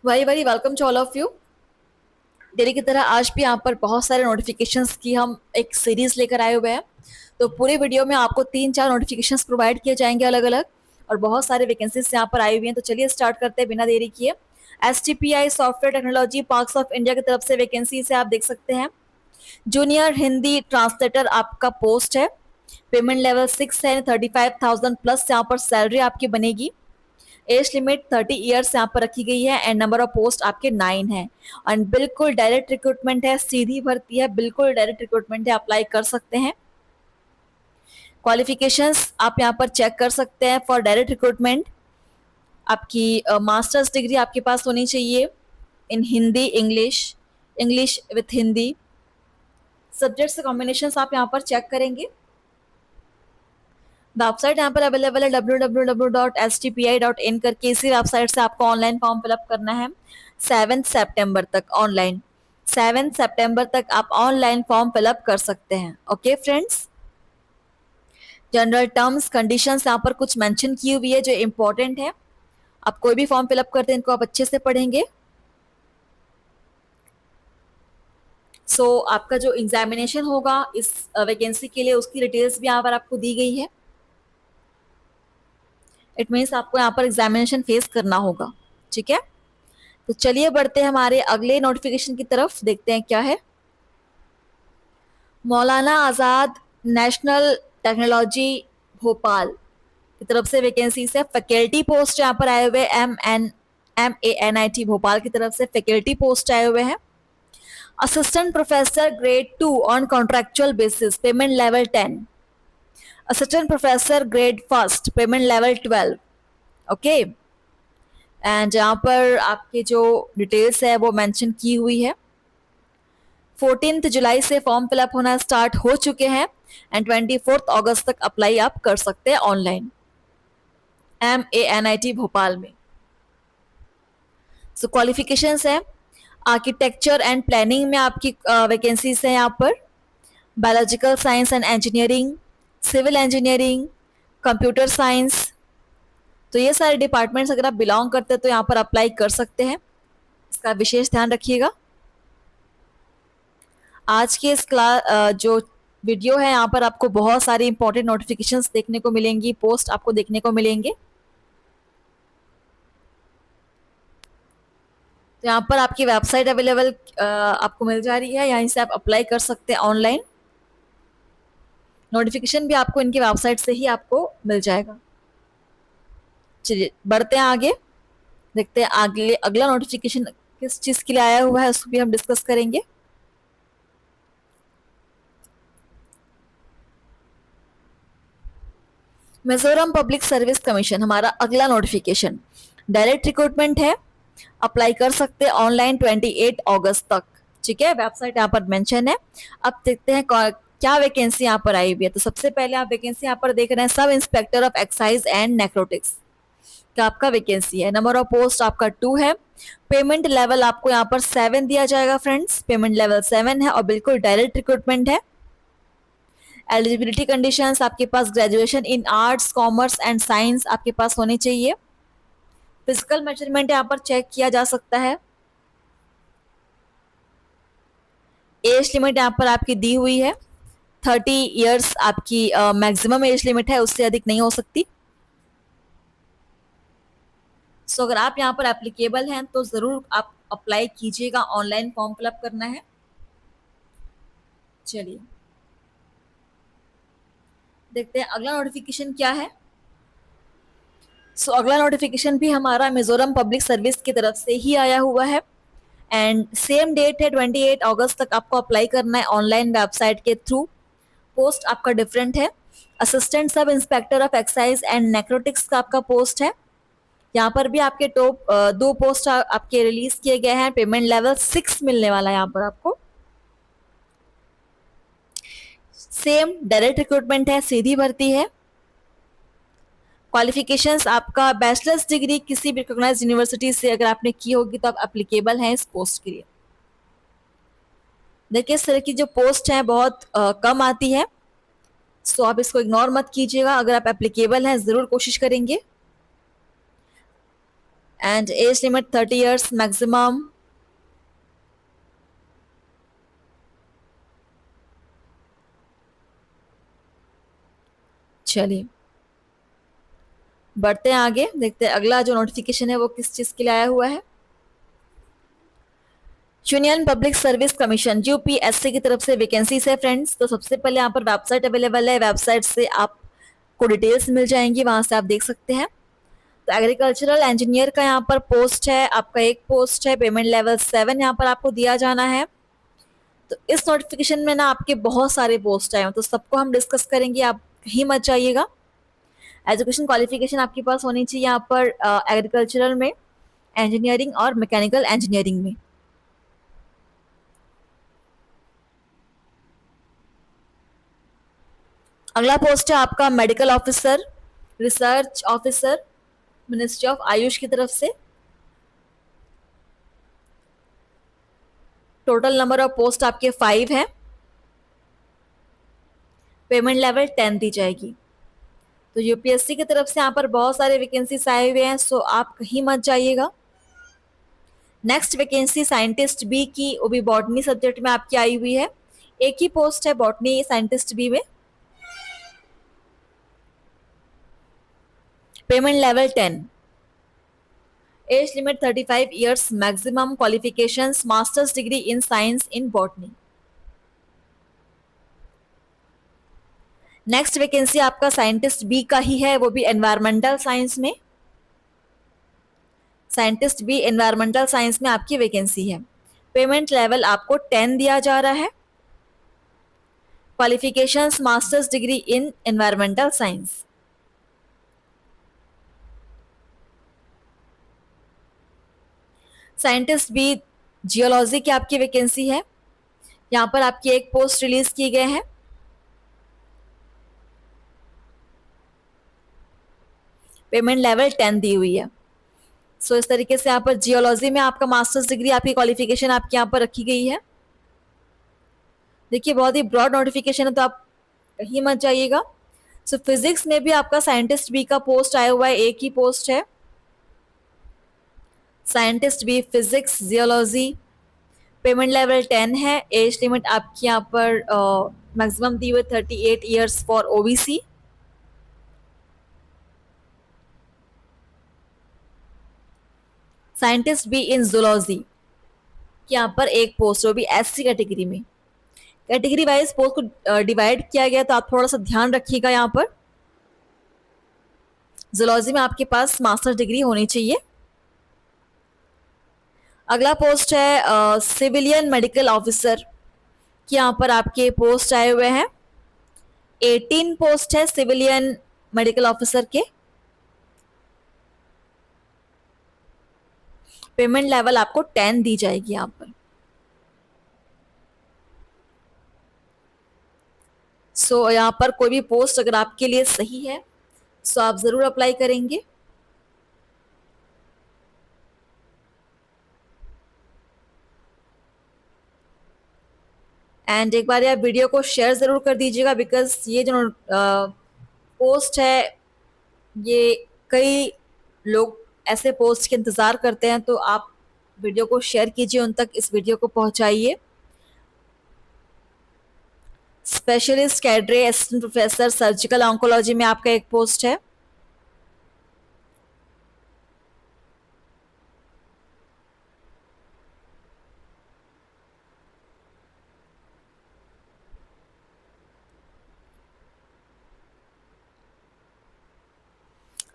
Very very welcome to all of you. Daily की तरह आज भी यहाँ पर बहुत सारे नोटिफिकेशंस की हम एक सीरीज लेकर आए हुए हैं। तो पूरे वीडियो में आपको 3-4 नोटिफिकेशंस प्रोवाइड किए जाएंगे अलग अलग, और बहुत सारे वैकेंसीज यहाँ पर आई हुई हैं। तो चलिए स्टार्ट करते हैं बिना देरी किए। STPI software technology parks of India की तरफ से वैकेंसी से आप देख सकते हैं। जूनियर हिंदी ट्रांसलेटर आपका पोस्ट है। पेमेंट लेवल 6 है, 35,000 प्लस यहाँ पर सैलरी आपकी बनेगी। एज लिमिट 30 ईयर्स यहाँ पर रखी गई है एंड नंबर ऑफ पोस्ट आपके 9 है। एंड बिल्कुल डायरेक्ट रिक्रूटमेंट है, सीधी भर्ती है, बिल्कुल डायरेक्ट रिक्रूटमेंट है, अप्लाई कर सकते हैं। क्वालिफिकेशंस आप यहाँ पर चेक कर सकते हैं। फॉर डायरेक्ट रिक्रूटमेंट आपकी मास्टर्स डिग्री आपके पास होनी चाहिए in Hindi English, English with Hindi. Subjects combination आप यहाँ पर चेक करेंगे। वेबसाइट यहाँ पर अवेलेबल है www.stpi.in करके। इसी वेबसाइट से आपको ऑनलाइन फॉर्म फिलअप करना है 7 सितंबर तक। ऑनलाइन 7 सितंबर तक आप ऑनलाइन फॉर्म फिलअप कर सकते हैं। Okay friends, general terms conditions यहाँ पर कुछ मेंशन की हुई है जो इंपॉर्टेंट है। आप कोई भी फॉर्म फिलअप करते हैं इनको आप अच्छे से पढ़ेंगे। आपका जो एग्जामिनेशन होगा इस वैकेंसी के लिए उसकी डिटेल्स भी यहाँ पर आपको दी गई है। इट मीन्स आपको यहाँ पर एग्जामिनेशन फेस करना होगा। ठीक है, तो चलिए बढ़ते हैं हमारे अगले नोटिफिकेशन की तरफ, देखते हैं क्या है। मौलाना आज़ाद नेशनल टेक्नोलॉजी भोपाल की तरफ से वैकेंसी है। फैकल्टी पोस्ट यहाँ पर आए हुए MANIT भोपाल की तरफ से फैकल्टी पोस्ट आए हुए हैं। Assistant professor grade 2 on contractual basis, payment level 10। Assistant professor grade 1 payment level 12। Okay, and यहाँ पर आपके जो डिटेल्स है वो मेंशन की हुई है। 14 जुलाई से फॉर्म फिलअप होना स्टार्ट हो चुके हैं एंड 24 अगस्त तक अप्लाई आप कर सकते हैं ऑनलाइन MANIT भोपाल में। क्वालिफिकेशंस है आर्किटेक्चर एंड प्लानिंग में आपकी वैकेंसीज है यहाँ पर। Biological science and engineering, civil engineering, computer science, तो ये सारे डिपार्टमेंट्स अगर आप बिलोंग करते हैं तो यहाँ पर अप्लाई कर सकते हैं। इसका विशेष ध्यान रखिएगा। आज के इस जो वीडियो है यहाँ पर आपको बहुत सारी इंपॉर्टेंट नोटिफिकेशंस देखने को मिलेंगी, पोस्ट आपको देखने को मिलेंगे। तो यहाँ पर आपकी वेबसाइट अवेलेबल आपको मिल जा रही है, यहीं से आप अप्लाई कर सकते हैं ऑनलाइन। नोटिफिकेशन भी आपको इनकी वेबसाइट से ही आपको मिल जाएगा। चलिए बढ़ते हैं आगे, देखते हैं आगे अगला नोटिफिकेशन किस चीज के लिए आया हुआ है, उसको भी हम डिस्कस करेंगे। मिजोरम पब्लिक सर्विस कमीशन हमारा अगला नोटिफिकेशन डायरेक्ट रिक्रूटमेंट है। अप्लाई कर सकते हैं ऑनलाइन 28 अगस्त तक। ठीक है, वेबसाइट यहाँ पर मेंशन है। अब देखते हैं क्या वैकेंसी यहाँ पर आई हुई है। तो सबसे पहले आप वैकेंसी यहाँ पर देख रहे हैं sub inspector of excise and narcotics का आपका वैकेंसी है। नंबर ऑफ पोस्ट आपका 2 है। पेमेंट लेवल आपको यहाँ पर 7 दिया जाएगा फ्रेंड्स, पेमेंट लेवल 7 है और बिल्कुल डायरेक्ट रिक्रूटमेंट है। एलिजिबिलिटी कंडीशंस आपके पास graduation in arts, commerce and science आपके पास होनी चाहिए। फिजिकल मेजरमेंट यहाँ पर चेक किया जा सकता है। एज लिमिट यहाँ पर आपकी दी हुई है 30 इयर्स आपकी मैक्सिमम एज लिमिट है, उससे अधिक नहीं हो सकती। अगर आप यहाँ पर एप्लीकेबल हैं तो जरूर आप अप्लाई कीजिएगा, ऑनलाइन फॉर्म फिलअप करना है। चलिए देखते हैं अगला नोटिफिकेशन क्या है। अगला नोटिफिकेशन भी हमारा मिजोरम पब्लिक सर्विस की तरफ से ही आया हुआ है एंड सेम डेट है 28 अगस्त तक आपको अप्लाई करना है ऑनलाइन वेबसाइट के थ्रू। पोस्ट आपका डिफरेंट है। Assistant sub inspector of excise and narcotics का आपका पोस्ट है। यहाँ पर भी आपके टॉप 2 पोस्ट आपके रिलीज किए गए हैं। पेमेंट लेवल 6 मिलने वाला है यहाँ पर आपको। सेम डायरेक्ट रिक्रूटमेंट है, सीधी भर्ती है। क्वालिफिकेशंस आपका बैचलर्स डिग्री किसी भी रिकॉग्नाइज्ड यूनिवर्सिटी से अगर आपने की होगी तो आप एप्लीकेबल हैं इस पोस्ट के लिए। देखिए इस तरह की जो पोस्ट है बहुत कम आती है, आप इसको इग्नोर मत कीजिएगा। अगर आप एप्लीकेबल हैं जरूर कोशिश करेंगे। And age limit 30 years maximum. चलिए बढ़ते हैं आगे, देखते हैं अगला जो नोटिफिकेशन है वो किस चीज के लिए आया हुआ है। Union public service commission UPSC की तरफ से वैकेंसीज है फ्रेंड्स। तो सबसे पहले यहाँ पर वेबसाइट अवेलेबल है, वेबसाइट से आपको डिटेल्स मिल जाएंगी, वहां से आप देख सकते हैं। तो एग्रीकल्चरल इंजीनियर का यहाँ पर पोस्ट है, आपका एक पोस्ट है, पेमेंट लेवल 7 यहाँ पर आपको दिया जाना है। तो इस नोटिफिकेशन में ना आपके बहुत सारे पोस्ट आए हैं, तो सबको हम डिस्कस करेंगे, आप कहीं मत जाइएगा। एजुकेशन क्वालिफिकेशन आपके पास होनी चाहिए यहाँ पर एग्रीकल्चरल में, इंजीनियरिंग और मैकेनिकल इंजीनियरिंग में। अगला पोस्ट है आपका medical officer, research officer, ministry of Ayush की तरफ से। टोटल नंबर ऑफ पोस्ट आपके 5 हैं, पेमेंट लेवल 10 दी जाएगी। तो यूपीएससी की तरफ से यहाँ पर बहुत सारे वैकेंसीज आए हुए हैं, सो आप कहीं मत जाइएगा। नेक्स्ट वैकेंसी साइंटिस्ट बी की, वो भी बॉटनी सब्जेक्ट में आपकी आई हुई है, एक ही पोस्ट है बॉटनी साइंटिस्ट बी में, payment level 10, age limit 35 years maximum, qualifications masters degree in science in botany. Next vacancy आपका साइंटिस्ट बी का ही है, वो भी एनवायरमेंटल साइंस में, साइंटिस्ट बी एनवायरमेंटल साइंस में आपकी वैकेंसी है। पेमेंट लेवल आपको 10 दिया जा रहा है, qualifications masters degree in environmental science. Scientist B geology की आपकी वैकेंसी है, यहाँ पर आपकी एक पोस्ट रिलीज की गए हैं, पेमेंट लेवल 10 दी हुई है। सो इस तरीके से यहाँ पर जियोलॉजी में आपका मास्टर्स डिग्री, आपकी क्वालिफिकेशन आपकी यहाँ पर रखी गई है। देखिए बहुत ही ब्रॉड नोटिफिकेशन है, तो आप कहीं मत जाइएगा। सो फिजिक्स में भी आपका साइंटिस्ट बी का पोस्ट आया हुआ है, एक ही पोस्ट है, scientist B physics geology, payment level 10 है, एज लिमिट आपकी यहाँ पर मैक्सिमम दी हुई 38 years for OBC. Scientist be in zoology यहाँ पर एक पोस्ट, वो भी एससी कैटेगरी में, कैटेगरी वाइज पोस्ट को डिवाइड किया गया, तो आप थोड़ा सा ध्यान रखिएगा। यहाँ पर जूलॉजी में आपके पास मास्टर्स डिग्री होनी चाहिए। अगला पोस्ट है सिविलियन मेडिकल ऑफिसर कि यहाँ पर आपके पोस्ट आए हुए हैं, 18 पोस्ट है सिविलियन मेडिकल ऑफिसर के, पेमेंट लेवल आपको 10 दी जाएगी यहाँ पर। सो यहाँ पर कोई भी पोस्ट अगर आपके लिए सही है सो आप जरूर अप्लाई करेंगे। एंड एक बार यार वीडियो को शेयर ज़रूर कर दीजिएगा, बिकॉज ये जो पोस्ट है ये कई लोग ऐसे पोस्ट के इंतज़ार करते हैं, तो आप वीडियो को शेयर कीजिए, उन तक इस वीडियो को पहुंचाइए। Specialist cadre assistant professor surgical oncology में आपका एक पोस्ट है,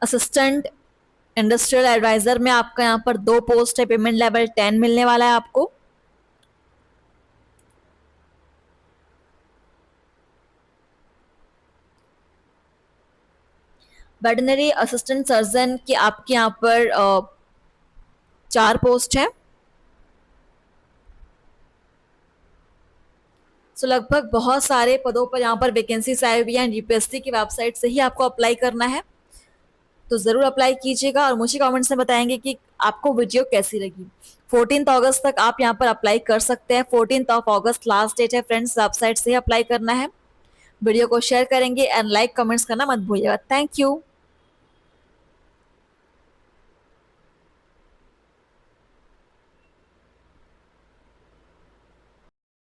असिस्टेंट इंडस्ट्रियल एडवाइजर में आपका यहाँ पर 2 पोस्ट है, पेमेंट लेवल 10 मिलने वाला है आपको। वेटरनरी असिस्टेंट सर्जन की आपके यहाँ पर 4 पोस्ट है। सो लगभग बहुत सारे पदों पर यहाँ पर वैकेंसीज आई हुई हैं, यूपीएससी की वेबसाइट से ही आपको अप्लाई करना है, तो ज़रूर अप्लाई कीजिएगा और मुझे कमेंट्स में बताएंगे कि आपको वीडियो कैसी लगी। 14 अगस्त तक आप यहाँ पर अप्लाई कर सकते हैं, 14 अगस्त लास्ट डेट है फ्रेंड्स, वेबसाइट से ही अप्लाई करना है। वीडियो को शेयर करेंगे एंड लाइक कमेंट्स करना मत भूलिएगा। Thank you.